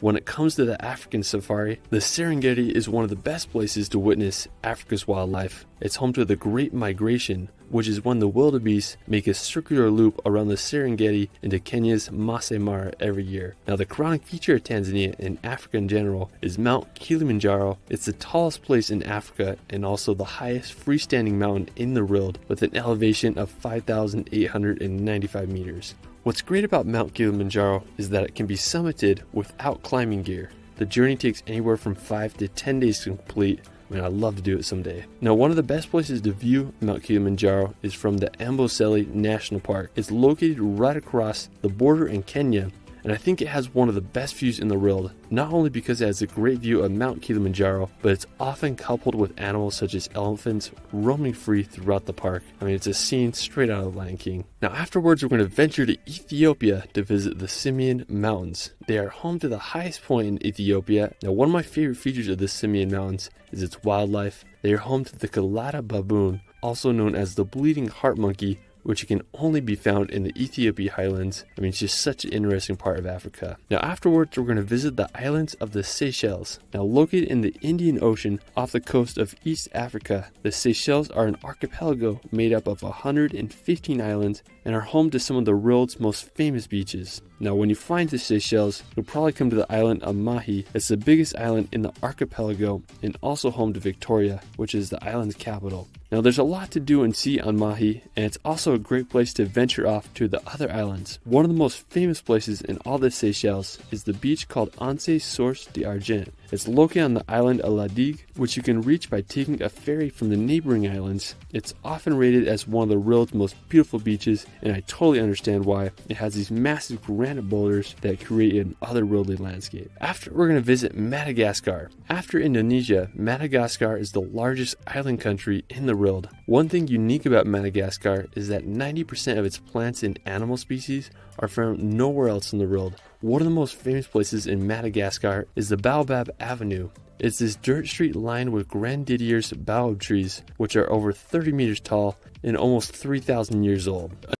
When it comes to the African safari, the Serengeti is one of the best places to witness Africa's wildlife. It's home to the Great Migration, which is when the wildebeest make a circular loop around the Serengeti into Kenya's Masai Mara every year. Now, the crowning feature of Tanzania and Africa in general is Mount Kilimanjaro. It's the tallest place in Africa and also the highest freestanding mountain in the world with an elevation of 5,895 meters. What's great about Mount Kilimanjaro is that it can be summited without climbing gear. The journey takes anywhere from 5 to 10 days to complete. I'd love to do it someday. Now, one of the best places to view Mount Kilimanjaro is from the Amboseli National Park. It's located right across the border in Kenya, and I think it has one of the best views in the world, not only because it has a great view of Mount Kilimanjaro, but it's often coupled with animals such as elephants roaming free throughout the park. It's a scene straight out of Lion King. Now, afterwards, we're going to venture to Ethiopia to visit the Simien Mountains. They are home to the highest point in Ethiopia. Now, one of my favorite features of the Simien Mountains is its wildlife. They are home to the Kalada baboon, also known as the bleeding heart monkey, which can only be found in the Ethiopian highlands. It's just such an interesting part of Africa. Now, afterwards, we're going to visit the islands of the Seychelles. Now, located in the Indian Ocean off the coast of East Africa, the Seychelles are an archipelago made up of 115 islands and are home to some of the world's most famous beaches. Now, when you fly into Seychelles, you'll probably come to the island of Mahi. It's the biggest island in the archipelago and also home to Victoria, which is the island's capital. Now, there's a lot to do and see on Mahi, and it's also a great place to venture off to the other islands. One of the most famous places in all the Seychelles is the beach called Anse Source d'Argent. It's located on the island of La Digue, which you can reach by taking a ferry from the neighboring islands. It's often rated as one of the world's most beautiful beaches, and I totally understand why. It has these massive granite boulders that create an otherworldly landscape. After, we're going to visit Madagascar. After Indonesia, Madagascar is the largest island country in the world. One thing unique about Madagascar is that 90% of its plants and animal species are found nowhere else in the world. One of the most famous places in Madagascar is the Baobab Avenue. It's this dirt street lined with Grandidier's baobab trees, which are over 30 meters tall and almost 3,000 years old.